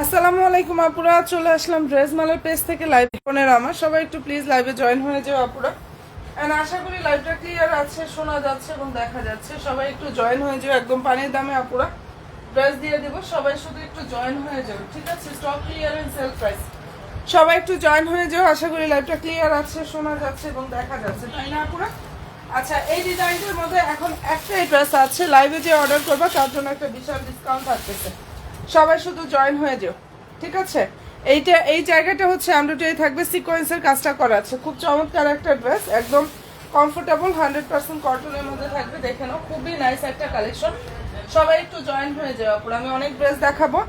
আসসালামু আলাইকুম আপুরা, চলে আসলাম ড্রেস মালের পেজ থেকে লাইভ ফোনের আমার সবাই একটু প্লিজ লাইভে জয়েন হয়ে যাও আপুরা। এন্ড আশা করি লাইভটা ক্লিয়ার আছে, শোনা যাচ্ছে এবং দেখা যাচ্ছে। সবাই একটু জয়েন হয়ে যাও, একদম পানির দামে আপুরা ড্রেস দিয়ে দেবো। সবাই শুধু একটু জয়েন হয়ে যাও, ঠিক আছে? Stock clear and sell price. সবাই একটু জয়েন হয়ে যাও, আশা করি লাইভটা ক্লিয়ার আছে, শোনা যাচ্ছে এবং দেখা যাচ্ছে, তাই না আপুরা? আচ্ছা, এই ডিজাইনটার মধ্যে এখন একটাই ড্রেস আছে, লাইভে যে অর্ডার করবা তার জন্য একটা বিশাল ডিসকাউন্ট থাকতেছে। সবাই শুধু জয়েন হয়ে যাও, ঠিক আছে? এই জায়গাটা হচ্ছে এমব্রয়ডারি থাকবে, সিকোয়েন্সের কাজটা করা আছে। খুব চমৎকার একটা ড্রেস, একদম কমফোর্টেবল, 100% কটনের মধ্যে থাকবে। দেখে নাও, খুবই নাইস একটা কালেকশন। সবাই একটু জয়েন হয়ে যাও আপুরা। আমি অনেক ড্রেস দেখাবো,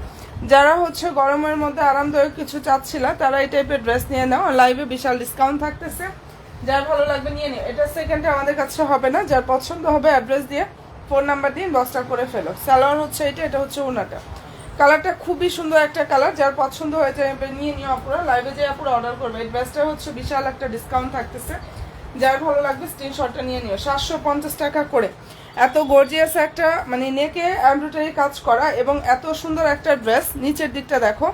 যারা হচ্ছে গরমের মধ্যে আরামদায়ক কিছু চাচ্ছিলা তারা এই টাইপের ড্রেস নিয়ে নাও। লাইভে বিশাল ডিসকাউন্ট থাকতেছে, যার ভালো লাগবে নিয়ে নিও। এটা সেকেন্ডে আমাদের কাছে হবে না, যার পছন্দ হবে অ্যাড্রেস দিয়ে ফোন নাম্বার দিয়ে বস্তা করে ফেলো। সালোয়ার হচ্ছে এটা হচ্ছে ওনাটা। কালারটা খুবই সুন্দর একটা কালার, যার পছন্দ হয়ে যায় নিয়ে নিও আপুরা। লাইভে যে আপুরা অর্ডার করবে, এই ড্রেসটা হচ্ছে বিশাল একটা ডিসকাউন্ট থাকতেছে, যার ভালো লাগবে স্ক্রিনশটটা নিয়ে নিও। 750 টাকা করে। এত গর্জিয়াস একটা মানে নেকে এমব্রয়ডারি কাজ করা এবং এত সুন্দর একটা ড্রেস। নিচের দিকটা দেখো,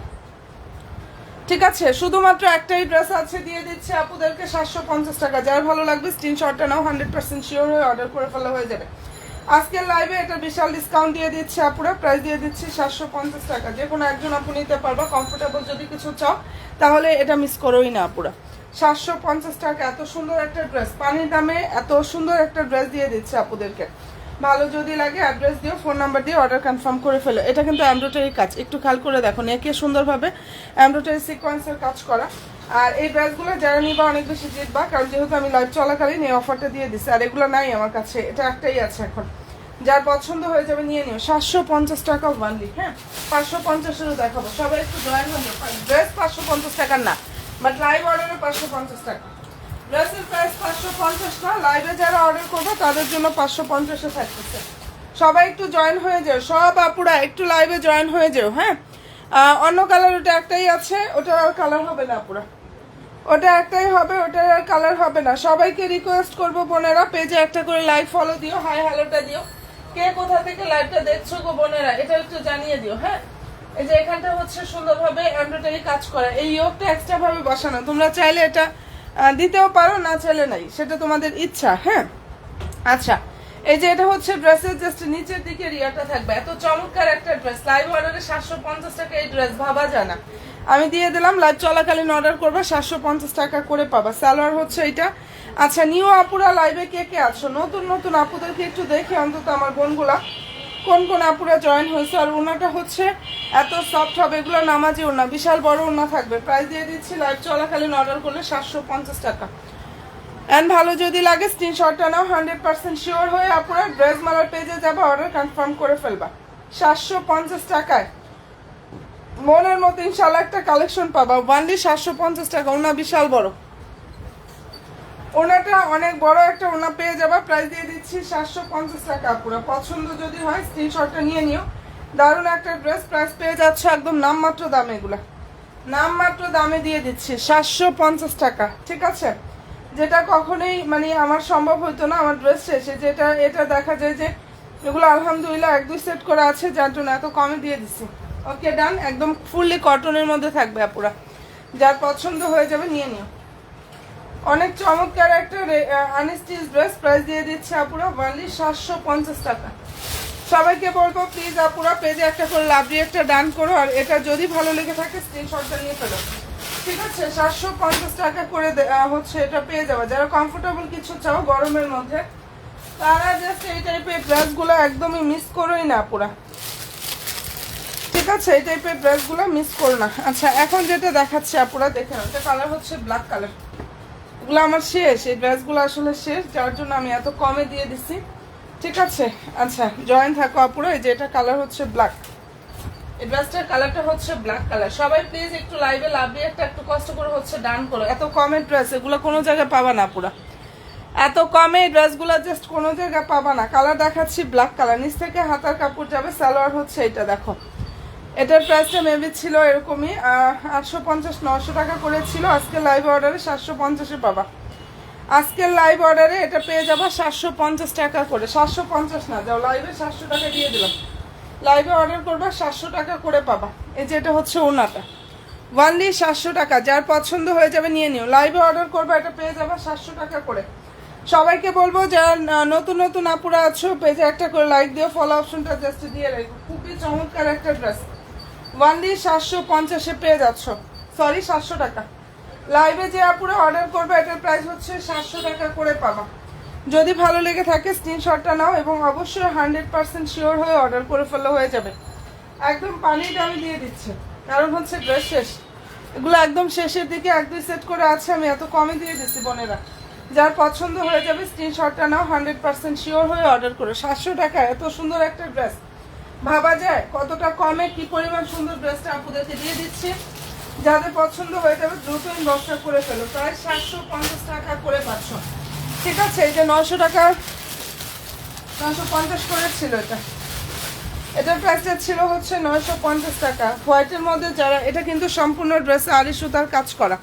ঠিক আছে? শুধুমাত্র একটাই ড্রেস আছে, দিয়ে দিচ্ছে আপুদেরকে 750 টাকা। যার ভালো লাগবে স্ক্রিনশটটা নাও, 100% শিওর হয়ে অর্ডার করে ফেলা হয়ে যাবে। আজকের লাইভে এটা বিশাল ডিসকাউন্ট দিয়ে দিচ্ছে আপুরা, প্রাইস দিয়ে দিচ্ছি 750 টাকা। যে কোনো একজন আপু নিতে পারবা, কমফোর্টেবল যদি কিছু চাও তাহলে এটা মিস করোই না আপুরা। 750 টাকা, এত সুন্দর একটা ড্রেস, পানির দামে এত সুন্দর একটা ড্রেস দিয়ে দিচ্ছে আপুদেরকে। ভালো যদি লাগে অ্যাড্রেস দিও, ফোন নাম্বার দিয়ে অর্ডার কনফার্ম করে ফেলো। এটা কিন্তু এমব্রয়ডারি কাজ, একটু খেয়াল করে দেখো, নেকে সুন্দরভাবে এমব্রয়ডারি সিকোয়েন্সের কাজ করা। আর এই ড্রেসগুলো যারা নিবা অনেক বেশি জিতবা, কারণ যেহেতু আমি লাইভ চলাকালীন এই অফারটা দিয়ে দিচ্ছি। আর এগুলো নাই আমার কাছে, এটা একটাই আছে এখন। যার পছন্দ হয়ে যাবে নিয়ে নিও। 750 টাকা ওয়ানলি। হ্যাঁ, 550-এরও দেখাবো। সবাই একটু জয়েন হয়ে যাও। ড্রেস 550 টাকার না, বাট লাইভ অর্ডারে 550 টাকা। ড্রেসের প্রাইস 550 না, লাইভে যারা অর্ডার করবে তাদের জন্য 550-এ থাকতেছে। সবাই একটু জয়েন হয়ে যাও, সব আপুরা একটু লাইভে জয়েন হয়ে যাও। হ্যাঁ, অন্য কালার ওটা একটাই আছে, ওটা আর কালার হবে না আপুরা, ওটা একটাই হবে, ওটার আর কালার হবে না। সবাইকে রিকোয়েস্ট করবো বোনেরা, পেজে একটা করে লাইক ফলো দিও, হাই হ্যালোটা দিও। কে কোথা থেকে লাইভটা দেখছো গো বোনেরা, এটা একটু জানিয়ে দিও। হ্যাঁ, এই যে এখানটা হচ্ছে সুন্দরভাবে এমব্রয়ডারি কাজ করা, এই ইয়োগটা এক্সট্রা ভাবে বসানো। তোমরা চাইলে এটা দিতেও পারো, না চাইলে নাই, সেটা তোমাদের ইচ্ছা। হ্যাঁ, আচ্ছা, এই যে এটা হচ্ছে ড্রেসের জাস্ট নিচের দিকে রিয়াটা থাকবে। এত চমৎকার একটা ড্রেস, লাইভ অর্ডারে 750 টাকা এই ড্রেস, ভাবা যায় না। আমি দিয়ে দিলাম, লাইভ চলাকালীন অর্ডার করবে 750 টাকা করে পাবা। সালোয়ার হচ্ছে এটা। আচ্ছা, নিউ আপুরা লাইভে কে কে আছো? নতুন নতুন আপুদেরকে একটু দেখে অন্তত আমার বোনগুলা কোন কোন আপুরা জয়েন হয়েছে। আর ওনাটা হচ্ছে এত সফট হবে, এগুলো নামাজি ওনা, বিশাল বড় ওনা থাকবে। প্রাইস দিয়ে দিচ্ছি লাইভ চলাকালীন অর্ডার করলে 750 টাকা। এন্ড ভালো যদি লাগে স্ক্রিনশটটা নাও, 100% শিওর হয়ে আপনারা ড্রেস মালার পেজে যাবে, অর্ডার কনফার্ম করে ফেলবা। 750 টাকায় মনের মতো ইনশাল্লাহ একটা কালেকশন পাবা। ওয়ানলি 750 টাকা। ওনা বিশাল বড়, ওনাটা অনেক বড় একটা ওনা পেয়ে যাবা। প্রাইস দিয়ে দিচ্ছি 750 টাকা। পুরো পছন্দ যদি হয় স্ক্রিনশটটা নিয়ে নিও। দারুণ একটা ড্রেস, প্রাইস পেয়ে যাচ্ছে একদম নামমাত্র দামে। এগুলা নামমাত্র দামে দিয়ে দিচ্ছি 750 টাকা, ঠিক আছে? যেটা কখনোই মানে আমার সম্ভব হতো না আমার ড্রেস শেষে, যেটা এটা দেখা যায় যে এগুলো আলহামদুলিল্লাহ 1-2 সেট করে আছে, যার জন্য এত কমে দিয়ে দিচ্ছি। ওকে, ডান। একদম ফুললি কটনের মধ্যে থাকবে আপুরা, যার পছন্দ হয়ে যাবে নিয়ে নিও। অনেক চমৎকার একটা আনস্টিচ ড্রেস, প্রাইস দিয়ে দিচ্ছে আপুরা অনলি 750 টাকা। সবাইকে বলবো প্লিজ আপুরা পেজে একটা করে লাভ দিয়ে একটা ডান করো, আর এটা যদি ভালো লেগে থাকে স্ক্রিনশটটা নিয়ে ফেলো, ঠিক আছে? 750 টাকা করে হচ্ছে এটা পেয়ে যাবে। যারা কমফোর্টেবল কিছু চাও গরমের মধ্যে, তারা জাস্ট এই টাইপের ড্রেসগুলো একদমই মিস করোই না আপুরা, ঠিক আছে? এই টাইপের ড্রেসগুলো মিস করো না। আচ্ছা, এখন যেটা দেখাচ্ছি আপুরা দেখে নাও, এটা কালার হচ্ছে ব্ল্যাক কালার। এগুলো আমার শেষ, এই ড্রেসগুলো আসলে শেষ, যার জন্য আমি এত কমে দিয়ে দিচ্ছি, ঠিক আছে? আচ্ছা, জয়েন থাকো আপুরা। এই যে এটা কালার হচ্ছে ব্ল্যাক, এই ড্রেসটার কালারটা হচ্ছে ব্ল্যাক কালার। সবাই প্লিজ একটু লাইভে লাভ দিয়ে একটু কষ্ট করে হচ্ছে ডান করো। এত কমের ড্রেস এগুলো কোনো জায়গায় পাবা না পুরা, এত কমে এই ড্রেসগুলো জাস্ট কোনো জায়গায় পাবা না। কালার দেখাচ্ছি ব্ল্যাক কালার, নিচ থেকে হাতার কাপড় যাবে। সালোয়ার হচ্ছে এটা, দেখো এটার প্রাইসটা মেবি ছিল এরকমই 850-900 টাকা করে ছিল। আজকে লাইভ অর্ডারে 750-এ পাবা। আজকের লাইভ অর্ডারে এটা পেয়ে যাবা 750 টাকা করে। 750 না, যাও লাইভে 700 টাকা দিয়ে দিলাম। লাইভে অর্ডার করবা 700 টাকা করে পাবা। এই যে এটা হচ্ছে ওড়নাটা, ওয়ানলি 700 টাকা। যার পছন্দ হয়ে যাবে নিয়ে নিও, লাইভে অর্ডার করবে, এটা পেয়ে যাবে 700 টাকা করে। সবাইকে বলবো যারা নতুন নতুন আপুরা আছো পেজে একটা করে লাইক দিও, ফলো অপশনটা জাস্ট দিয়ে রাখো। খুবই চমৎকার একটা ড্রেস, ওয়ানলি 750-এ পেয়ে যাচ্ছ, সরি 700 টাকা। লাইভে যে আপুরা অর্ডার করবে এটার প্রাইস হচ্ছে 700 টাকা করে পাবা। যদি ভালো লেগে থাকে স্ক্রিনশটটা নাও এবং অবশ্যই 100% শিওর হয়ে অর্ডার করে ফেললে হয়ে যাবে। একদম পানির দামে দিয়ে দিচ্ছে, কারণ হচ্ছে ড্রেস শেষ, এগুলো একদম শেষের দিকে 1-2 সেট করে আছে, আমি এত কমে দিয়ে দিচ্ছি বোনেরা। যার পছন্দ হয়ে যাবে স্ক্রিনশটটা নাও, 100% শিওর হয়ে অর্ডার করো। 700 টাকা এত সুন্দর একটা ড্রেস, ভাবা যায় কতটা কমে কি পরিমাণ সুন্দর ড্রেসটা আপুদেরকে দিয়ে দিচ্ছি। যাদের পছন্দ হয়ে যাবে দ্রুত ইনবক্সটা করে ফেলো, প্রায় 750 টাকা করে পাচ্ছ। ঠিক আছে, এই যে 900 টাকা 950 করে ছিল এটা, এটার প্রাইসটা ছিল হচ্ছে 950 টাকা। হোয়াইটের মধ্যে যারা, এটা কিন্তু সম্পূর্ণ ড্রেসে আড়ি সুতার কাজ করা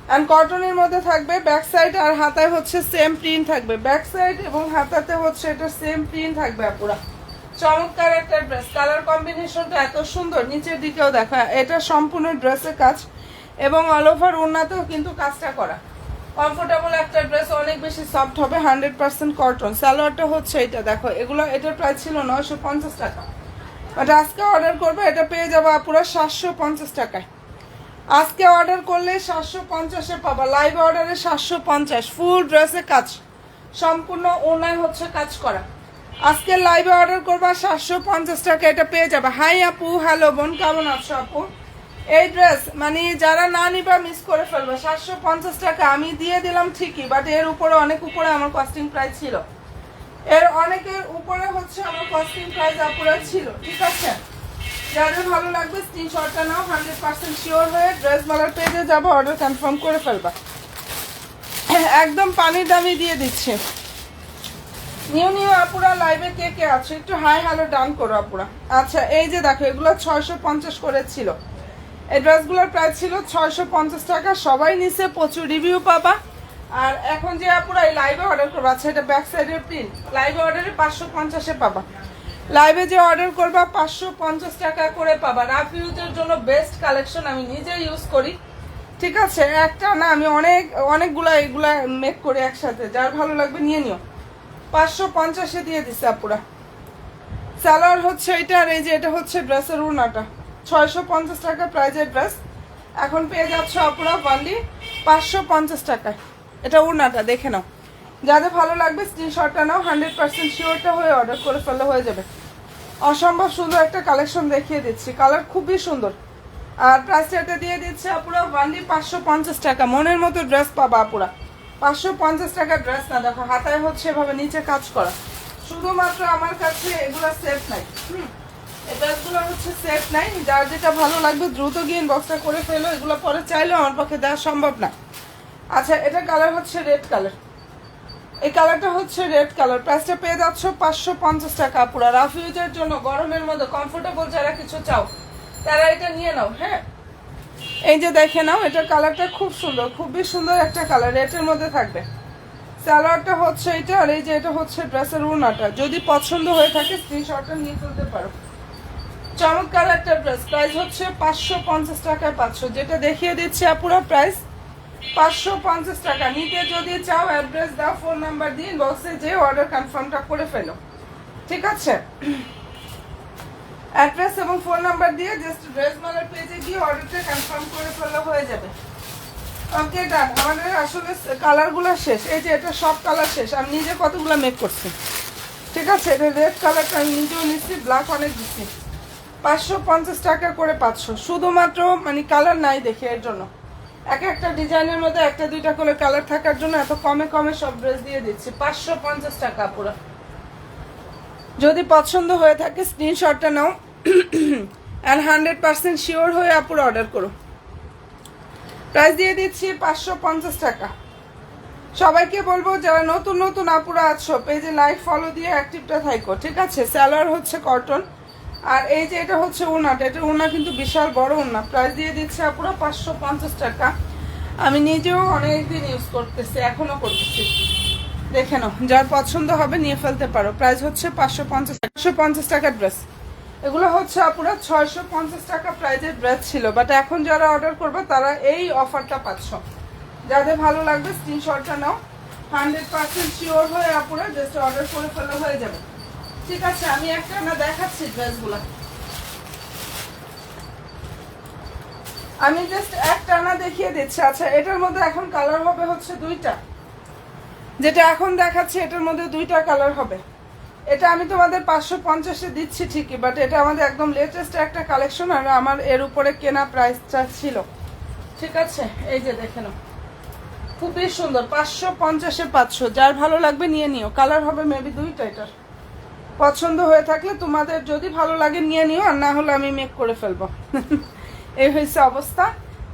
অ্যান্ড কটনের মধ্যে থাকবে। ব্যাক সাইড আর হাতায় হচ্ছে সেম প্রিন্ট থাকবে, ব্যাক সাইড এবং হাতাতে হচ্ছে এটা সেম প্রিন্ট থাকবে পুরা। চমৎকার একটা ড্রেস, কালার কম্বিনেশনটা এত সুন্দর, নিচের দিকেও দেখা, এটা সম্পূর্ণ ড্রেসের কাজ এবং অল ওভার ওড়নাতেও কিন্তু কাজটা করা। কমফোর্টেবল একটা ড্রেস, অনেক বেশি সফট হবে, 100% কটন। সালোয়ারটা হচ্ছে এটা দেখো, এগুলো এটার প্রাইস ছিল 950 টাকা, বাট আজকে অর্ডার করবে এটা পেয়ে যাবো পুরো 750 টাকায়। আজকে অর্ডার করলে 750-এ পাবা, লাইভ অর্ডারে 750, ফুল ড্রেসে কাজ, সম্পূর্ণ ওড়নায় হচ্ছে কাজ করা। আজকে লাইভে অর্ডার করবা 750 টাকা, এটা পেয়ে যাবে। হাই আপু, হ্যালো বোন, কেমন আছো আপু? এই ড্রেস মানে যারা না নিবা মিস করে ফেলবে। 750 টাকা আমি দিয়ে দিলাম ঠিকই, বাট এর উপরে অনেক উপরে আমার কস্টিং প্রাইস ছিল, এর অনেকের উপরে হচ্ছে আমার কস্টিং প্রাইস আপুরা ছিল। ঠিক আছে, যাদের ভালো লাগবে স্ক্রিনশটটা নাও, 100% শিওর হয়ে ড্রেস মালার পেজে যাবো, অর্ডার কনফার্ম করে ফেলবা। একদম পানির দামি দিয়ে দিচ্ছে। নিউ নিউ আপুরা লাইভে কে কে আছে একটু হাই হ্যালো ডান করো আপুরা। আচ্ছা, এই যে দেখো এগুলো 650 করে ছিল, এই ড্রেসগুলোর প্রাইস ছিল 650 টাকা। সবাই নিচে প্রচুর রিভিউ পাবা। আর এখন যে আপুরা এই লাইভে অর্ডার করবা, আচ্ছা এটা ব্যাক সাইডের প্রিন্ট, লাইভে অর্ডারে 550-এ পাবা। লাইভে যে অর্ডার করবা 550 টাকা করে পাবা। রাফ ইউজের জন্য বেস্ট কালেকশন, আমি নিজে ইউজ করি। ঠিক আছে, একটা না আমি অনেকগুলা এগুলা মেক করি একসাথে, যার ভালো লাগবে নিয়ে নিও। 550-এ দিয়ে দিছে আপুরা। সালোয়ার হচ্ছে এটা, আর এই যে এটা হচ্ছে ড্রেসের ওড়নাটা, 650 টাকা প্রাইজের ড্রেস এখন পেয়ে যাচ্ছ আপুরা অনলি 550 টাকায়। এটা ওড়নাটা দেখে নাও, যাদের ভালো লাগবে স্ক্রিনশটটা নাও, 100% শিওরটা হয়ে অর্ডার করে ফেললে হয়ে যাবে। অসম্ভব সুন্দর একটা কালেকশন দেখিয়ে দিচ্ছি, কালার খুবই সুন্দর। আর প্রাইসটা এটা দিয়ে দিচ্ছে আপুরা অনলি 550 টাকা। মনের মতো ড্রেস পাবা আপুরা, 550 টাকা ড্রেস না। দেখো হাতায় হচ্ছে এভাবে নিচে কাজ করা, শুধুমাত্র আমার কাছে এগুলো সেট নাই। এই ড্রেসগুলো হচ্ছে সেট নাই, যার যেটা ভালো লাগবে দ্রুত গিয়ে ইনবক্সটা করে ফেলো, এগুলো পরে চাইলেও আমার পক্ষে দেওয়া সম্ভব না। আচ্ছা, এটা কালার হচ্ছে রেড কালার, এই কালারটা হচ্ছে রেড কালার। প্রাইসটা পেয়ে যাচ্ছ 550 টাকা পুরো। রাফ ইউজের জন্য গরমের মধ্যে কমফোর্টেবল যারা কিছু চাও তারা এটা নিয়ে নাও। হ্যাঁ, এই যে দেখে নাও, এটার কালারটা খুব সুন্দর, খুবই সুন্দর একটা কালার, রেটের মধ্যে থাকবে। সালোয়ারটা হচ্ছে এটা, আর এই যে এটা হচ্ছে ড্রেসের ওড়নাটা। যদি পছন্দ হয়ে থাকে স্ক্রিনশটটা নিয়ে ফেলতে পারো। চমৎকার একটা ড্রেস, প্রাইস হচ্ছে 550 টাকায় পাচ্ছ। যেটা দেখিয়ে দিচ্ছে আপুরা প্রাইস 550 টাকা। নিতে যদি চাও অ্যাড্রেস দাও, ফোন নাম্বার দিয়ে বক্সে যে অর্ডার কনফার্মটা করে ফেলো। ঠিক আছে, অ্যাড্রেস এবং ফোন নাম্বার দিয়ে জাস্ট ড্রেস মালার পেজে গিয়ে অর্ডারটা কনফার্ম করে ফেললে হয়ে যাবে। ওকে ডান। আমাদের আসলে কালারগুলো শেষ, এই যে এটা সব কালার শেষ, আমি নিজে কতগুলো মেক করছি। ঠিক আছে, এটা রেড কালারটা আমি নিজেও নিচ্ছি, ব্ল্যাক অনেক দিচ্ছি। 550 টাকা করে পাচ্ছ, শুধুমাত্র মানে কালার নাই দেখে, এর জন্য এক একটা ডিজাইনের মধ্যে একটা দুইটা করে কালার থাকার জন্য এত কমে কমে সব ড্রেস দিয়ে দিচ্ছি। 550 টাকা পুরো। যদি পছন্দ হয়ে থাকে স্ক্রিনশটটা নাও অ্যান্ড 100% শিওর হয়ে আপুর অর্ডার করো। প্রাইস দিয়ে দিচ্ছি 550 টাকা। সবাইকে বলবো যারা নতুন নতুন আপুরা আছো পেজে লাইক ফলো দিয়ে অ্যাক্টিভটা থাকো। ঠিক আছে, সালোয়ার হচ্ছে কটন, আর এই যে এটা হচ্ছে ওড়নাটা, এটা ওড়না কিন্তু বিশাল বড় ওড়না। প্রাইস দিয়ে দিচ্ছে আপুরা 550 টাকা। আমি নিজেও অনেকদিন ইউজ করতেছি, এখনো করতেছি, দেখে নাও, যার পছন্দ হবে নিয়ে ফেলতে পারো। প্রাইস হচ্ছে 550 টাকার ড্রেস। এগুলো হচ্ছে আপুরা 650 টাকা প্রাইজের ড্রেস ছিল, বাট এখন যারা অর্ডার করবে তারা এই অফারটা পাচ্ছ। যাদের ভালো লাগবে স্ক্রিনশটটা নাও, 100% শিওর হয়ে আপুরা জাস্ট অর্ডার করে ফেলে হয়ে যাবে। ঠিক আছে, আমি একটা না দেখাচ্ছি ড্রেসগুলো, আমি জাস্ট একটা না দেখিয়ে দিচ্ছি। আচ্ছা, এটার মধ্যে এখন কালার হবে হচ্ছে দুইটা, যেটা এখন দেখাচ্ছি এটার মধ্যে দুইটা কালার হবে। এটা আমি তোমাদের 550-এ দিচ্ছি ঠিকই, বাট এটা আমাদের একদম লেটেস্ট একটা কালেকশন, আর আমার এর উপরে কেনা প্রাইসটা ছিল। ঠিক আছে, এই যে দেখে নাও, খুবই সুন্দর, 550-এ 500। যার ভালো লাগবে নিয়ে নিও। কালার হবে মেবি দুইটা, এটার পছন্দ হয়ে থাকলে তোমাদের যদি ভালো লাগে নিয়ে নিও, আর না হলে আমি মেক করে ফেলবো। এই হয়েছে অবস্থা,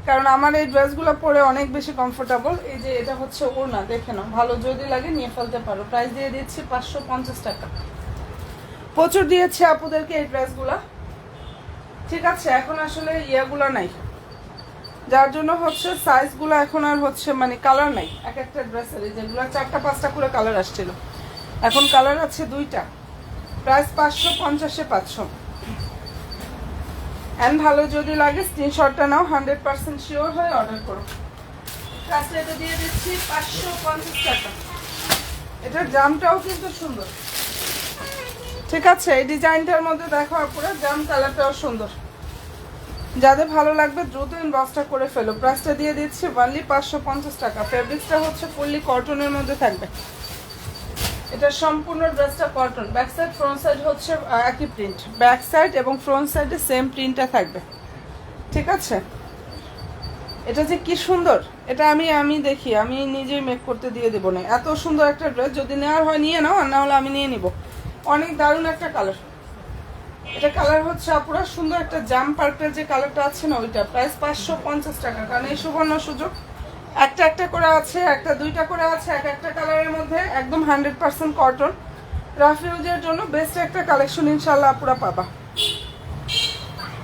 কারণ আমার এই ড্রেসগুলো পরে অনেক বেশি কমফোর্টেবল। এই যে এটা হচ্ছে ওড়না, দেখে নাও, ভালো যদি লাগে নিয়ে ফেলতে পারো। প্রাইস দিয়ে দিচ্ছি 550 টাকা। প্রচুর দিয়েছে আপুদেরকে এই ড্রেসগুলা। ঠিক আছে, এখন আসলে ইয়েগুলো নাই, যার জন্য হচ্ছে সাইজগুলো এখন আর হচ্ছে মানে কালার নাই এক একটা ড্রেসের। যেগুলো 4টা 5টা করে কালার আসছিল, এখন কালার আছে দুইটা। প্রাইস 550-এ 500। অ্যান্ড ভালো যদি লাগে স্ক্রিনশটটা নাও, 100% শিওর হয়ে অর্ডার করো। প্রাইসটা এটা দিয়ে দিচ্ছি 550 টাকা। এটার জামটাও কিন্তু সুন্দর। ঠিক আছে, এই ডিজাইনটার মধ্যে দেখো পুরো জাম কালারটাও সুন্দর। যাদের ভালো লাগবে দ্রুত ইনবক্সটা করে ফেলো। প্রাইসটা দিয়ে দিচ্ছি অনলি 550 টাকা। ফেব্রিক্সটা হচ্ছে ফুললি কটনের মধ্যে থাকবে। এটা সম্পূর্ণ ড্রেসটা cotton, back side front side হচ্ছে একই প্রিন্ট, ব্যাক সাইড এবং ফ্রন্ট সাইডে সেম প্রিন্টটা থাকবে। ঠিক আছে, এটা যে কি সুন্দর, এটা আমি দেখি আমি নিজেই মেক করতে দিয়ে দেবো না। এত সুন্দর একটা ড্রেস, যদি নেওয়ার হয় নিয়ে নাও, আর না হলে আমি নিয়ে নিব। অনেক দারুণ একটা কালার। এটা কালার হচ্ছে আপুরা সুন্দর একটা জাম পার্পেল যে কালারটা আছে না, ওইটা। প্রাইস 550 টাকা। কারণ এই সুবর্ণ সুযোগ, একটা একটা করে আছে, একটা দুইটা করে আছে এক একটা কালারের মধ্যে, একদম 100% কটন। রাফ ইউজের জন্য বেস্ট একটা কালেকশন ইনশাল্লাহ আপুরা পাবা।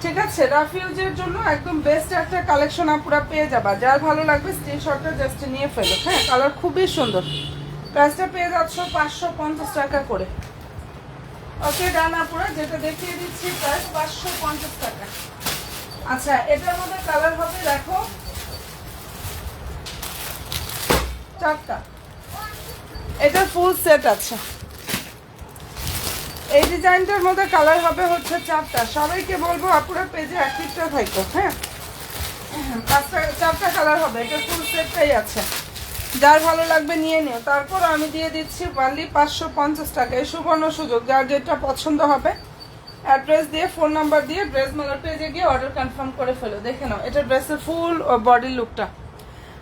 ঠিক আছে, রাফ ইউজের জন্য একদম বেস্ট একটা কালেকশন আপুরা পেয়ে যাবা। যার ভালো লাগবে স্ক্রিনশটটা জাস্ট নিয়ে ফেলো। হ্যাঁ, কালার খুবই সুন্দর। প্রাইসটা পেয়ে যাচ্ছ 550 টাকা করে। ওকে ডান আপুরা, যেটা দেখিয়ে দিচ্ছি প্রাইস 550 টাকা। আচ্ছা, এটার মধ্যে কালার হবে দেখো 4টা। এটা ফুল সেট আছে। এই ডিজাইনটার মধ্যে কালার হবে হচ্ছে 4টা। সবাইকে বলবো আপুরা পেজে অ্যাক্টিভটা থাকো। হ্যাঁ, 4টা কালার হবে। এটা ফুল সেটটাই আছে। যার ভালো লাগবে নিয়ে নিও। তারপর আমি দিয়ে দিচ্ছি অনলি 550 টাকা। এই সুবর্ণ সুযোগ, যার যেটা পছন্দ হবে অ্যাড্রেস দিয়ে ফোন নাম্বার দিয়ে ড্রেস মেলার পেজে গিয়ে অর্ডার কনফার্ম করে ফেলো। দেখে নাও, এটা ড্রেসের ফুল বডি লুকটা।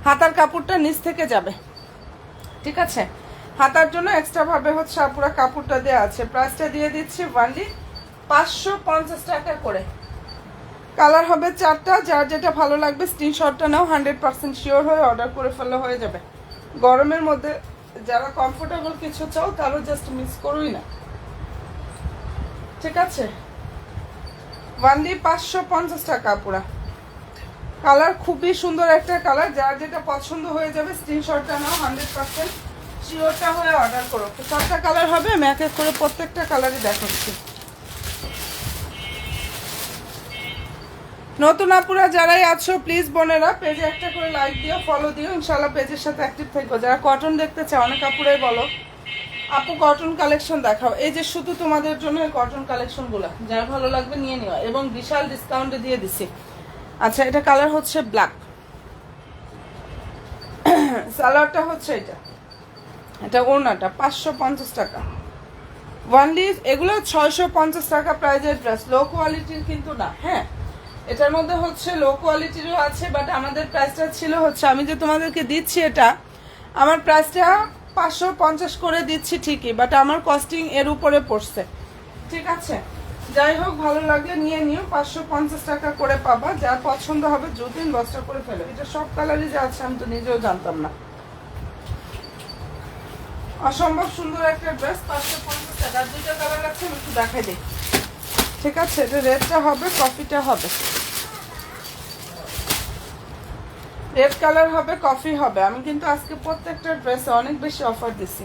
হাতার কাপড়টা নিচ থেকে যাবে। ঠিক আছে, হাতার জন্য এক্সট্রা ভাবে হচ্ছে পুরো কাপড়টা দেওয়া আছে। প্রাইসটা দিয়ে দিচ্ছি অনলি 550 টাকা করে। কালার হবে 4টা। যার যেটা ভালো লাগবে স্ক্রিনশটটা নাও, 100% শিওর হয়ে অর্ডার করে ফেললে হয়ে যাবে। গরমের মধ্যে যারা কমফোর্টেবল কিছু চাও তারও জাস্ট মিস করোই না। ঠিক আছে, অনলি 550 টাকা পুরা। কালার খুবই সুন্দর একটা কালার। যার যেটা পছন্দ হয়ে যাবে স্ক্রিনশটটা নাও, 100% শিওরটা হয়ে অর্ডার করো। 4টা কালার হবে, আমি এক এক করে প্রত্যেকটা কালারই দেখাচ্ছি। নতুন আপুরা যারাই আছো প্লিজ বোনেরা পেজে একটা করে লাইক দিও, ফলো দিও, ইনশাল্লাহ পেজের সাথে অ্যাক্টিভ থাকো। যারা কটন দেখতে চাও, অনেক আপুরাই বলো আপু কটন কালেকশন দেখাও। এই যে শুধু তোমাদের জন্য এই কটন কালেকশনগুলো, যারা ভালো লাগবে নিয়ে নিও, এবং বিশাল ডিসকাউন্টে দিয়ে দিছি। আচ্ছা, এটা কালার হচ্ছে ব্ল্যাক, সালোয়ারটা হচ্ছে এটা ওড়নাটা 550 টাকা ওয়ানলি। এগুলো 650 টাকা প্রাইজের ড্রেস, লো কোয়ালিটির কিন্তু না। হ্যাঁ, এটার মধ্যে হচ্ছে লো কোয়ালিটিরও আছে, বাট আমাদের প্রাইসটা ছিল হচ্ছে, আমি যে তোমাদেরকে দিচ্ছি এটা আমার প্রাইসটা 550 করে দিচ্ছি ঠিকই, বাট আমার কস্টিং এর উপরে পড়ছে। ঠিক আছে, যাই হোক ভালো লাগলে নিয়ে নিও। 550 টাকা করে পাবা। যার পছন্দ হবে দ্রুত ইনবক্সটা করে ফেলো। এটা সব কালারই যে আছে আমি তো নিজেও জানতাম না। অসম্ভব সুন্দর একটা ড্রেস, 550 টাকা। দুইটা কালার আছে, আমি একটু দেখাই দিই। ঠিক আছে, এটা রেডটা হবে, কফিটা হবে। রেড কালার হবে, কফি হবে। আমি কিন্তু আজকে প্রত্যেকটা ড্রেসে অনেক বেশি অফার দিছি।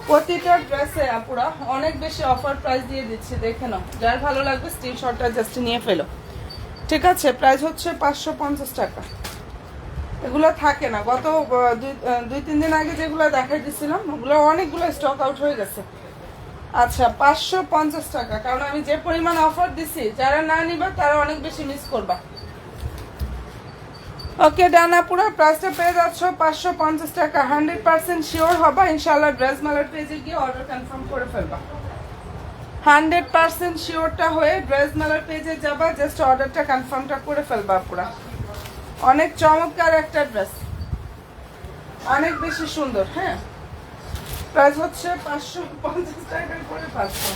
প্রতিটা ড্রেসে আপুরা অনেক বেশি অফার প্রাইস দিয়ে দিচ্ছি, দেখে নাও। যার ভালো লাগবে স্ক্রিনশটটা জাস্ট নিয়ে ফেলো, ঠিক আছে? প্রাইস হচ্ছে 550 টাকা। এগুলো থাকে না, গত 2-3 দিন আগে যেগুলো দেখাই দিচ্ছিলাম ওগুলো অনেকগুলো স্টক আউট হয়ে গেছে। আচ্ছা 550 টাকা, কারণ আমি যে পরিমাণ অফার দিছি যারা না নিবা তারা অনেক বেশি মিস করবা। ওকে ডানা, পুরো প্রাইসটা পেয়ে যাচ্ছ 550 টাকা। 100% শিওর হবা ইনশাআল্লাহ, ড্রেস মালার পেজে গিয়ে অর্ডার কনফার্ম করে ফেলবা। 100% শিওরটা হয়ে ড্রেস মালার পেজে যাবা, জাস্ট অর্ডারটা কনফার্মটা করে ফেলবা পুরা। অনেক চমৎকার একটা ড্রেস, অনেক বেশি সুন্দর। হ্যাঁ, প্রাইস হচ্ছে 550 টাকা করে 500।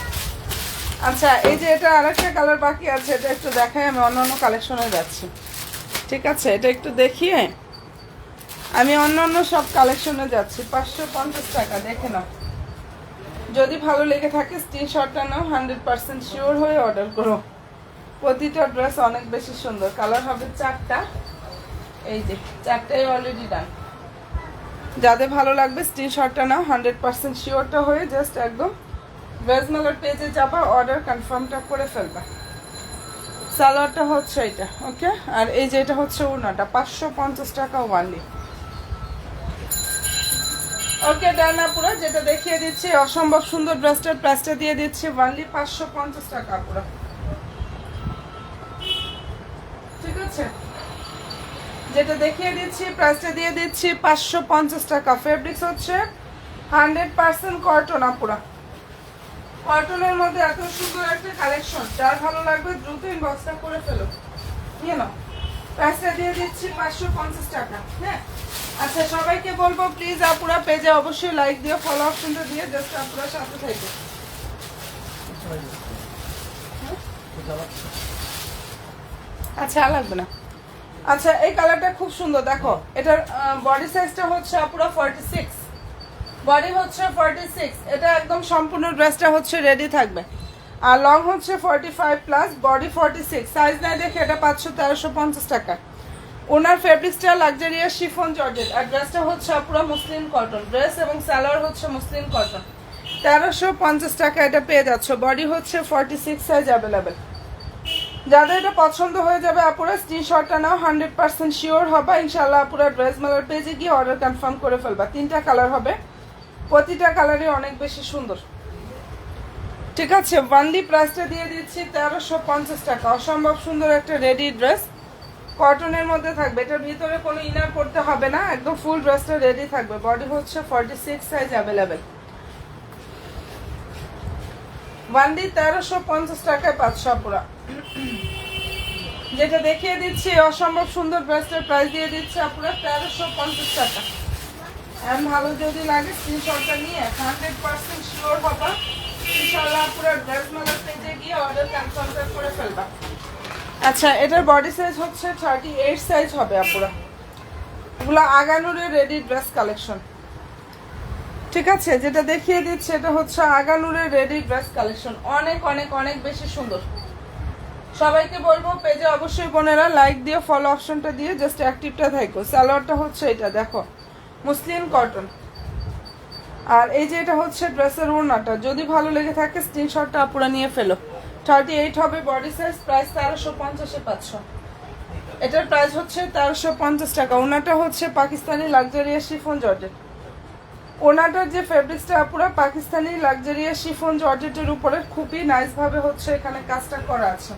আচ্ছা এই যে এটা আরেকটা কালার বাকি আছে, এটা একটু দেখাই, আমি অন্য কালেকশনে যাচ্ছি, ঠিক আছে? এটা একটু দেখিয়ে আমি অন্য সব কালেকশনে যাচ্ছি। 550 টাকা, দেখে নাও। যদি ভালো লেগে থাকে স্ক্রিনশটটা নাও, 100% শিওর হয়ে অর্ডার করো। প্রতিটা ড্রেস অনেক বেশি সুন্দর, কালার হবে 4টা, এই যে 4টাই অলরেডি ডান। যাদের ভালো লাগবে স্ক্রিনশটটা নাও, 100% শিওরটা হয়ে জাস্ট একদম ড্রেস মালার পেজে যাবা, অর্ডার কনফার্মটা করে ফেলবা। সালোয়ারটা হচ্ছে এটা, ওকে? আর এই যে এটা হচ্ছে ওড়নাটা, 550 টাকা ওয়ানলি। ওকে ডানা, পুরো যেটা দেখিয়ে দিচ্ছি অসম্ভব সুন্দর ড্রেসটার প্রাইসটা দিয়ে দিচ্ছি ওয়ানলি 550 টাকা পুরো, ঠিক আছে? যেটা দেখিয়ে দিচ্ছি প্রাইসটা দিয়ে দিচ্ছি 550 টাকা। ফেব্রিক্স হচ্ছে 100% কটন আপুরা, কটনের মধ্যে এত সুন্দর একটা কালেকশন। যার ভালো লাগবে দ্রুত ইনবক্সটা করে ফেলো, নিয়ে নাও। প্রাইসটা দিয়ে দিচ্ছি 550 টাকা। হ্যাঁ, আচ্ছা সবাইকে বলবো প্লিজ আপুরা পেজে অবশ্যই লাইক দিও, ফলো অপশনটা দিয়ে জাস্ট আপুরা সাথে থাকবে। আচ্ছা লাগবে না। আচ্ছা এই কালারটা খুব সুন্দর, দেখো এটার বডি সাইজটা হচ্ছে আপুরা 46, বডি হচ্ছে 46। এটা একদম সম্পূর্ণ ড্রেসটা হচ্ছে রেডি থাকবে। আর লং হচ্ছে 45 প্লাস, বডি 46। সাইজ নাই দেখে এটা 1350 টাকা। ওনার ফেব্রিক্সটা লাক্সারিয়াস শিফন জর্জেট, আর ড্রেসটা হচ্ছে পুরো মুসলিম কটন। ড্রেস এবং সালোয়ার হচ্ছে মুসলিম কটন। 1350 টাকা এটা পেয়ে যাচ্ছ। বডি হচ্ছে 46, সাইজ অ্যাভেলেবেল। যাদের এটা পছন্দ হয়ে যাবে আপুরা স্ক্রিনশটটা নাও, 100% শিওর হবে ইনশাআল্লাহ। আপুরা ড্রেস মালার পেজে গিয়ে অর্ডার কনফার্ম করে ফেলবা। 3টা কালার হবে, প্রতিটা কালারই অনেক বেশি সুন্দর, ঠিক আছে? ওয়ানলি প্রাইসটা দিয়ে দিচ্ছি 1350 টাকা। অসম্ভব সুন্দর একটা রেডি ড্রেস, কটনের মধ্যে থাকবে। এটার ভিতরে কোনো ইনার পড়তে হবে না, একদম ফুল ড্রেসটা রেডি থাকবে। বডি হচ্ছে 46, সাইজ অ্যাভেলেবেল। ওয়ানলি 1350 টাকায় 500 পুরা। যেটা দেখিয়ে দিচ্ছি অসম্ভব সুন্দর ড্রেসটার প্রাইস দিয়ে দিচ্ছে আপুরা 1350 টাকা। এমন ভালো যদি লাগে স্ক্রিনশটটা নিয়ে 100% শিওর হবা ইনশাআল্লাহ পুরো ড্রেস মালার পেজে গিয়ে অর্ডার কনফার্ম করে ফেলবা। আচ্ছা এটার বডি সাইজ হচ্ছে 38 সাইজ হবে আপুরা। এগুলো আগানুরের রেডি ড্রেস কালেকশন, ঠিক আছে? যেটা দেখিয়ে দিচ্ছে এটা হচ্ছে আগানুরের রেডি ড্রেস কালেকশন। অনেক অনেক অনেক বেশি সুন্দর। সবাইকে বলবো পেজে অবশ্যই বোনেরা লাইক দিয়ে ফলো অপশনটা দিয়ে জাস্ট অ্যাক্টিভটা থাকো। সালোয়ারটা হচ্ছে এটা দেখো মুসলিম কটন, আর এই যে এটা হচ্ছে ড্রেসের ওড়নাটা। যদি ভালো লেগে থাকে স্ক্রিনশটটা আপুরা নিয়ে ফেলো। 38 হবে বডি সাইজ, প্রাইস 1350 500। এটার প্রাইস হচ্ছে 1350 টাকা। ওড়নাটা হচ্ছে পাকিস্তানি লাক্সারিয়াস শিফন জর্জেট। ওড়নাটার যে ফেব্রিক্সটা পুরো পাকিস্তানি লাক্সারিয়াস শিফন জর্জেটের উপরে খুবই নাইস ভাবে হচ্ছে এখানে কাজটা করা আছে।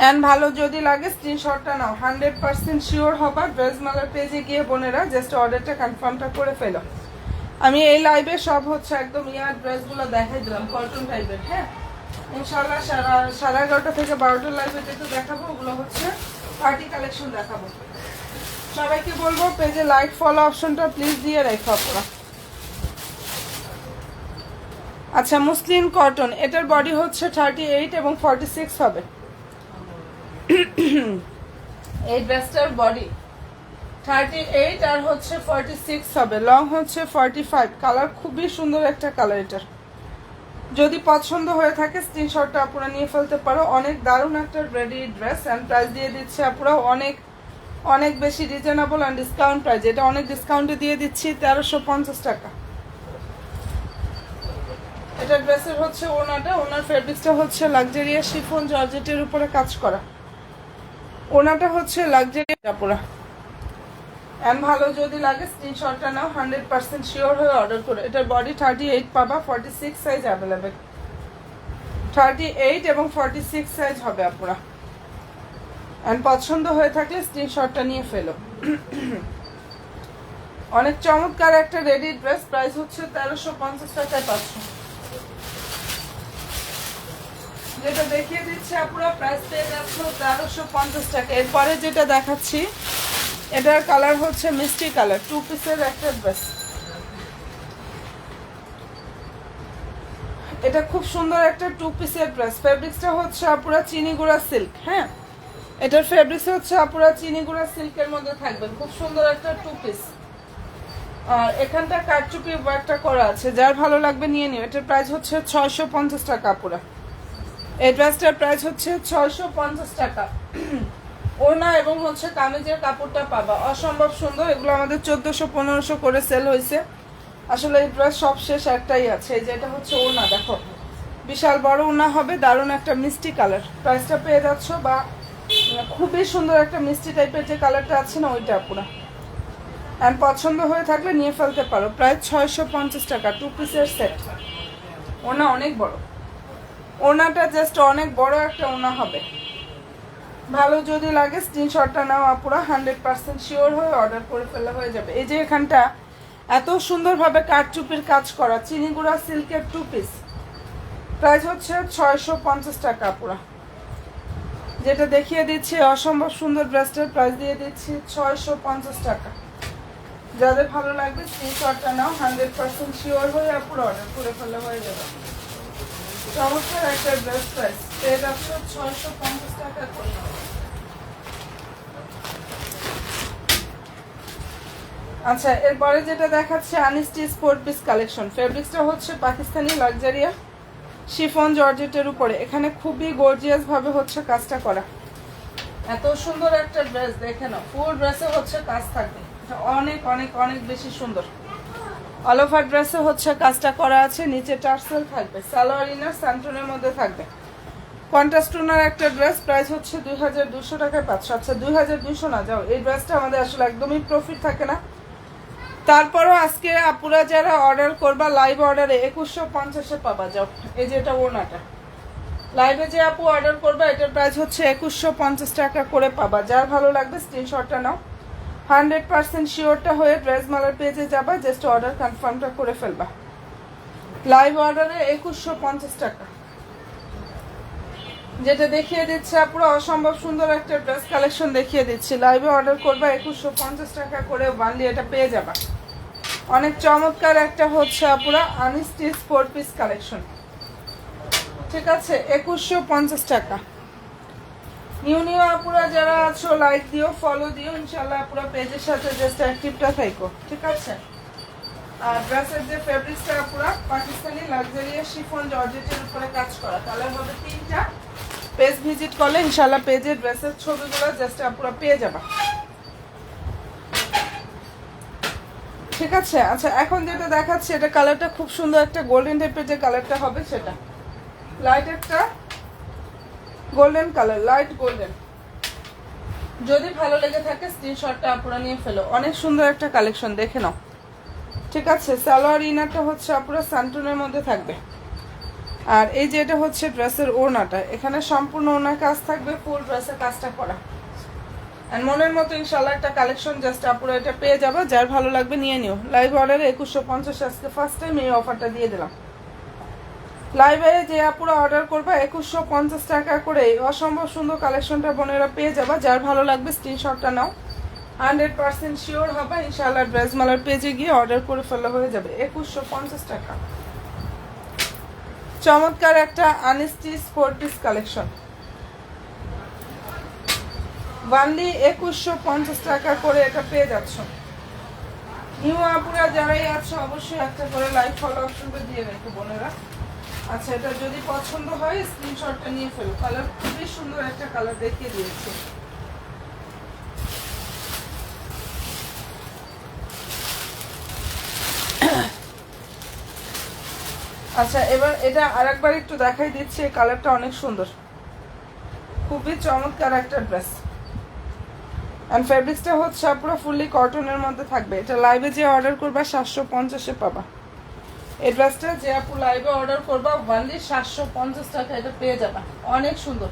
এন্ড ভালো যদি লাগে স্ক্রিনশটটা নাও, 100% শিওর হবা। ড্রেস মালার পেজে গিয়ে বোনেরা জাস্ট অর্ডারটা কনফার্মটা করে ফেলো। আমি এই লাইভে সব হচ্ছে একদম ইয়ার ড্রেসগুলো দেখাই দিলাম কটন টাইপের। হ্যাঁ ইনশাল্লাহ 11:30 থেকে 12টার লাইভে যেটা দেখাবো ওগুলো হচ্ছে পার্টি কালেকশন দেখাবো। সবাইকে বলবো পেজে লাইক ফলো অপশনটা প্লিজ দিয়ে রেখো আপনারা। আচ্ছা মুসলিম কটন, এটার বডি হচ্ছে 38 এবং 46 হবে। এই ড্রেসটার বডি 38 আর হচ্ছে 46 হবে। লং হচ্ছে 45। কালার খুবই সুন্দর একটা কালার এটার। যদি পছন্দ হয়ে থাকে স্ক্রিনশটটা আপনারা নিয়ে ফেলতে পারো। অনেক দারুণ একটা রেডি ড্রেস অ্যান্ড প্রাইস দিয়ে দিচ্ছে আপনারা অনেক অনেক বেশি রিজনেবল অ্যান্ড ডিসকাউন্ট প্রাইস। এটা অনেক ডিসকাউন্টে দিয়ে দিচ্ছি 1350 টাকা। যেটা ড্রেসের হচ্ছে ওনাটা, ওনার ফেব্রিক্সটা হচ্ছে লাক্সারিয়াস শিফন জর্জেটের উপরে কাজ করা। ওনাটা হচ্ছে লাক্সারি কাপড়া। এন্ড ভালো যদি লাগে স্ক্রিনশটটা নাও, 100% শিওর হয়ে অর্ডার করো। এটার বডি 38 পাবা, 46 সাইজ অ্যাভেলেবেল। 38 এবং 46 সাইজ হবে আপুরা। এন্ড পছন্দ হয়ে থাকলে স্ক্রিনশটটা নিয়ে ফেলো। অনেক চমৎকার একটা রেডি ড্রেস, প্রাইস হচ্ছে 1350 টাকায় পাচ্ছ। যেটা দেখিয়ে দিচ্ছি আপুরা প্রাইস পেয়ে যাচ্ছ 1350 টাকা। এরপরে যেটা দেখাচ্ছি এটার কালার হচ্ছে মিষ্টি কালার, 2 পিসের একটা ড্রেস। এটা খুব সুন্দর একটা 2 পিসের ড্রেস। ফেব্রিক্সটা হচ্ছে আপুরা চিনি গুঁড়া সিল্ক। হ্যাঁ, এটার ফেব্রিক্স হচ্ছে আপুরা চিনি গুঁড়া সিল্কের মধ্যে থাকবে। খুব সুন্দর একটা 2 পিস। আর এখানটা কারচুপি ওয়ার্কটা করা আছে, যার ভালো লাগবে নিয়ে নিও। এটার প্রাইস হচ্ছে 650 টাকা আপুরা। এই ড্রেসটার প্রাইস হচ্ছে 650 টাকা। ওড়না এবং হচ্ছে কামিজের কাপড়টা পাবা অসম্ভব সুন্দর। এগুলো আমাদের 1400-1500 করে সেল হয়েছে। আসলে এই ড্রেস সব শেষ একটাই আছে। এই যে এটা হচ্ছে ওড়না, দেখো বিশাল বড় ওড়না হবে, দারুণ একটা মিষ্টি কালার। প্রাইসটা পেয়ে যাচ্ছ বা খুবই সুন্দর একটা মিষ্টি টাইপের যে কালারটা আছে না, ওইটা পুরো। অ্যান্ড পছন্দ হয়ে থাকলে নিয়ে ফেলতে পারো। প্রায় 650 টাকা, 2 পিসের সেট। ওড়না অনেক বড়, ওড়নাটা জাস্ট অনেক বড় একটা ওড়না হবে। ভালো যদি লাগে স্ক্রিনশটটা নাও আপুরা, 100% শিওর হয়ে অর্ডার করে ফেলা হয়ে যাবে। এই যে এখানটা এত সুন্দরভাবে কারচুপির কাজ করা চিনি গুঁড়া সিল্কের 2 পিস, প্রাইস হচ্ছে 650 টাকা আপুরা। যেটা দেখিয়ে দিচ্ছি অসম্ভব সুন্দর ড্রেসটার প্রাইস দিয়ে দিচ্ছি 650 টাকা। যাদের ভালো লাগবে স্ক্রিনশটটা নাও, 100% শিওর হয়ে আপুরা অর্ডার করে ফেলা হয়ে যাবে। চমৎকার একটা ড্রেস, প্রাইস পেয়ে যাচ্ছ 650 টাকা করে। আচ্ছা, এরপরে যেটা দেখাচ্ছে আনিস্টি স্পোর্ট পিস কালেকশন। ফেব্রিক্সটা হচ্ছে পাকিস্তানি লাক্সারিয়া শিফন জর্জেটের উপরে। এখানে খুবই গর্জিয়াস ভাবে হচ্ছে কাজটা করা। এত সুন্দর একটা ড্রেস, দেখে নাও। ফুল ড্রেসে হচ্ছে কাজ থাকবে, অনেক অনেক অনেক বেশি সুন্দর। অল ওভার ড্রেসে হচ্ছে কাজটা করা আছে, নিচে টার্সেল থাকবে, সালোয়ার ইনার স্যান্টনের মধ্যে থাকবে। কন্ট্রাস্ট ওনার একটা ড্রেস, প্রাইস হচ্ছে 2200 টাকায় পাচ্ছ। আচ্ছা 2200 না, যাও, এই ড্রেসটা আমাদের আসলে একদমই প্রফিট থাকে না। তারপরও আজকে আপুরা যারা অর্ডার করবা লাইভ অর্ডারে 2150-এ পাবা। যাও, এই যে এটা ওনাটা, লাইভে যে আপু অর্ডার করবা এটার প্রাইস হচ্ছে 2150 টাকা করে পাবা। যার ভালো লাগবে স্ক্রিনশটটা নাও, 100% শিওরটা হয়ে ড্রেস মালার পেজে যাবা, জাস্ট অর্ডার কনফার্মটা করে ফেলবা। লাইভ অর্ডারে 2150 টাকা। যেটা দেখিয়ে দিচ্ছে আপুরা অসম্ভব সুন্দর একটা ড্রেস কালেকশন দেখিয়ে দিচ্ছি। লাইভে অর্ডার করবা 2150 টাকা করে ওয়ানলি এটা পেয়ে যাবা। অনেক চমৎকার একটা হচ্ছে আপুরা আনিস্টি 4 পিস কালেকশন। ঠিক আছে, 2150 টাকা। নিউ নিউ আপুরা যারা আছো লাইক দিও, ফলো দিও, ইনশাল্লাহ আপুরা পেজের সাথে জাস্ট অ্যাক্টিভটা থাকো। ঠিক আছে। আর ড্রেসের যে ফেব্রিক্সটা আপুরা পাকিস্তানি লাক্সারিয়াস শিফন জর্জেটের উপরে কাজ করা, কালার হবে 3টা। পেজ ভিজিট করলে ইনশাল্লাহ পেজের ড্রেসের ছবিগুলো জাস্ট আপুরা পেয়ে যাবা। ঠিক আছে। আচ্ছা, এখন যেটা দেখাচ্ছে এটা কালারটা খুব সুন্দর একটা গোল্ডেন টাইপের যে কালারটা হবে, সেটা লাইট একটা গোল্ডেন কালার, লাইট গোল্ডেন। যদি ভালো লেগে থাকে স্ক্রিনশটটা আপুরা নিয়ে ফেলো। অনেক সুন্দর একটা কালেকশন, দেখে নাও। ঠিক আছে, সালোয়ার ইনারটা হচ্ছে আপুরা স্যান্টনের মধ্যে থাকবে। আর এই যে এটা হচ্ছে ড্রেসের ওড়নাটা, এখানে সম্পূর্ণ ওড়নার কাজ থাকবে, ফুল ড্রেসের কাজটা করা। আর মনের মতো ইনশাল্লাহ একটা কালেকশন জাস্ট আপুরা এটা পেয়ে যাবে। যার ভালো লাগবে নিয়ে নিও। লাইভ অর্ডারে 2150, আজকে ফার্স্ট টাইম এই অফারটা দিয়ে দিলাম। লাইভে যে আপুরা অর্ডার করবা 2150 টাকা করে অসম্ভব সুন্দর কালেকশনটা বোনেরা পেয়ে যাবা। যার ভালো লাগবে স্ক্রিনশটটা নাও, 100% শিওর হবে ইনশাআল্লাহ ড্রেস মালার পেজে গিয়ে অর্ডার করে ফেলা হয়ে যাবে। 2150 টাকা। চমৎকার একটা আনিস্টি 4 পিস কালেকশন, ওয়ানলি 2150 টাকা করে এটা পেয়ে যাচ্ছ। নিউ আপুরা যারাই আছো অবশ্যই একটা করে লাইক ফলো অপশনটা দিয়ে রেখো বোনেরা। আচ্ছা, এটা যদি পছন্দ হয় স্ক্রিনশটটা নিয়ে ফেলো। কালার খুবই সুন্দর একটা কালার দেখিয়ে দিয়েছি। আচ্ছা এবার এটা আরেকবার একটু দেখাই দিচ্ছি, এই কালারটা অনেক সুন্দর, খুবই চমৎকার একটা ড্রেস। অ্যান্ড ফেব্রিক্সটা হচ্ছে পুরো ফুললি কটনের মধ্যে থাকবে। এটা লাইভে যে অর্ডার করবা 750-এ পাবা। এই ড্রেসটা যে আপু লাইভে অর্ডার করবা অনলি 750 টাকা এটা পেয়ে যাবা। অনেক সুন্দর।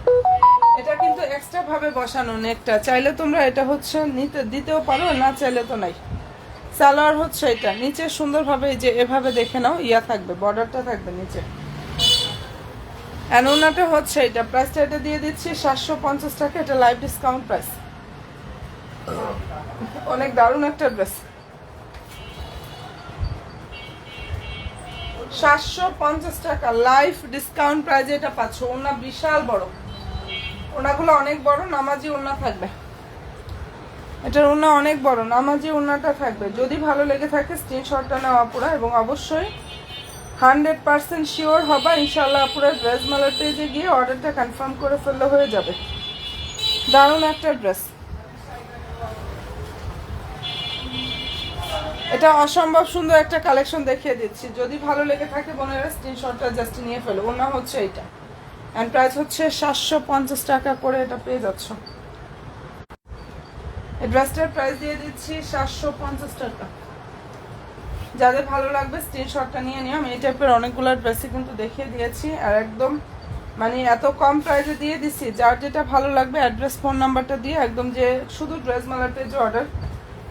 এটা কিন্তু এক্সট্রা ভাবে বসানো নেকটা, চাইলে তোমরা এটা হচ্ছে নিতে দিতেও পারো, না চাইলে তো নাই। সালোয়ার হচ্ছে এটা, নিচে সুন্দরভাবে এই যে এভাবে দেখে নাও ইয়া থাকবে, বর্ডারটা থাকবে নিচে। অ্যানোনাটা হচ্ছে এটা, প্রাইসটা এটা দিয়ে দিচ্ছি 750 টাকা, এটা লাইভ ডিসকাউন্ট প্রাইস। অনেক দারুণ একটা ড্রেস, 750 টাকা লাইভ ডিসকাউন্ট প্রাইজে এটা পাচ্ছ। ওনা বিশাল বড়, ওনাগুলো অনেক বড়, নামাজি ওনা থাকবে। এটার ওনা অনেক বড়, নামাজি ওনাটা থাকবে। যদি ভালো লেগে থাকে স্ক্রিনশটটা নেওয়া পুরা, এবং অবশ্যই 100% শিওর হবা ইনশাল্লাহ পুরো ড্রেস মালার পেজে গিয়ে অর্ডারটা কনফার্ম করে ফেললে হয়ে যাবে। দারুণ একটা ড্রেস, এটা অসম্ভব সুন্দর একটা কালেকশন দেখিয়ে দিচ্ছি। যদি ভালো লেগে থাকে বোনেরা স্ক্রিনশটটা জাস্ট নিয়ে ফেলো। ওনা হচ্ছে এটা, অ্যান্ড প্রাইস হচ্ছে 750 টাকা করে এটা পেয়ে যাচ্ছ। এই ড্রেসটার প্রাইস দিয়ে দিচ্ছি 750 টাকা। যাদের ভালো লাগবে স্ক্রিনশটটা নিয়ে নিও। আমি এই টাইপের অনেকগুলো ড্রেসই কিন্তু দেখিয়ে দিয়েছি, আর একদম মানে এত কম প্রাইসে দিয়ে দিচ্ছি। যার যেটা ভালো লাগবে অ্যাড্রেস ফোন নাম্বারটা দিয়ে একদম যে শুধু ড্রেস মালার পেজে অর্ডার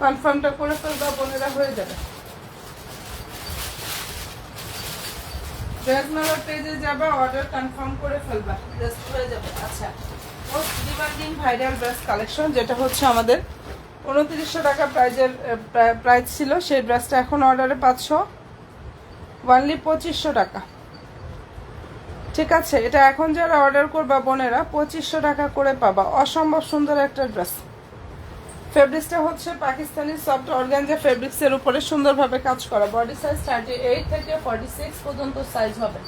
কনফার্মটা করে ফেলবা বোনেরা, হয়ে যাবে। ড্রেস মালার পেজে যাবা, অর্ডার কনফার্ম করে ফেলবা, জাস্ট হয়ে যাবে। আচ্ছা, most demanding viral dress collection, যেটা হচ্ছে আমাদের 2900 টাকা প্রাইস ছিল, সেই ড্রেসটা এখন অর্ডারে পাচ্ছ অনলি 2500 টাকা। ঠিক আছে, এটা এখন যারা অর্ডার করবা বোনেরা 2500 টাকা করে পাবা। অসম্ভব সুন্দর একটা ড্রেস। ফেব্রিক্সটা হচ্ছে পাকিস্তানি সফট অর্গানজা ফেব্রিক্সের উপরে সুন্দরভাবে কাজ করা। বডি সাইজ 38 থেকে 46 পর্যন্ত সাইজ হবে।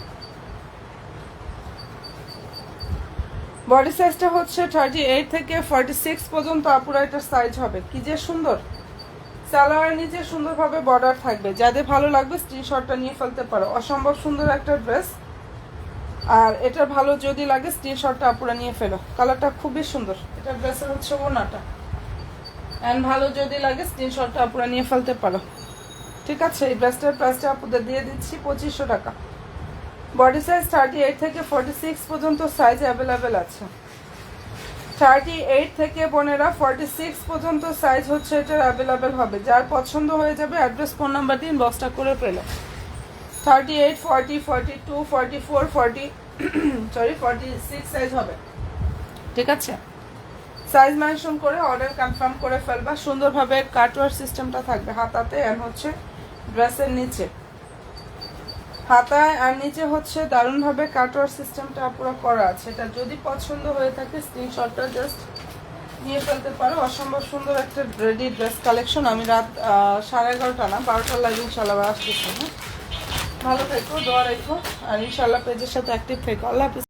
বডি সাইজটা হচ্ছে 38 থেকে 46 পর্যন্ত আপুরা এটার সাইজ হবে। কি যে সুন্দর, সালোয়ারের নিচে সুন্দরভাবে বর্ডার থাকবে। যাদের ভালো লাগবে স্ক্রিনশটটা নিয়ে ফেলতে পারো। অসম্ভব সুন্দর একটা ড্রেস, আর এটা ভালো যদি লাগে স্ক্রিনশটটা আপুরা নিয়ে ফেলো। কালারটা খুবই সুন্দর। এটা ড্রেসের হচ্ছে ওনাটা, অ্যান্ড ভালো যদি লাগে স্ক্রিনশটটা আপুরা নিয়ে ফেলতে পারো। ঠিক আছে, এই ড্রেসটার প্রাইসটা আপুদের দিয়ে দিচ্ছি 2500 টাকা। বডি সাইজ 38 থেকে 46 পর্যন্ত সাইজ অ্যাভেলেবেল আছে। 38 থেকে বোনেরা 46 পর্যন্ত সাইজ হচ্ছে এটার অ্যাভেলেবেল হবে। যার পছন্দ হয়ে যাবে অ্যাড্রেস ফোন নাম্বার দিয়ে ইনবক্সটা করে ফেলো। 38, 40, 42, 44, 46 সাইজ হবে। ঠিক আছে, সাইজ মেনশন করে অর্ডার কনফার্ম করে ফেলবা। সুন্দরভাবে কাটওয়ার সিস্টেমটা থাকবে হাতাতে, আর হচ্ছে ড্রেসের নিচে। হাতায় আর নিচে হচ্ছে দারুণভাবে কাটওয়ার সিস্টেমটা পুরো করা আছে। এটা যদি পছন্দ হয়ে থাকে স্ক্রিনশটটা জাস্ট নিয়ে ফেলতে পারো। অসম্ভব সুন্দর একটা রেডি ড্রেস কালেকশন। আমি রাত 11:30 না 12টার লাগে ইনশাল্লাহ আসতেছি। হ্যাঁ, ভালো থেকো, দোয়া রেখো, আর ইনশাল্লাহ পেজের সাথে অ্যাক্টিভ থেকো। আল্লাহ হাফিজ।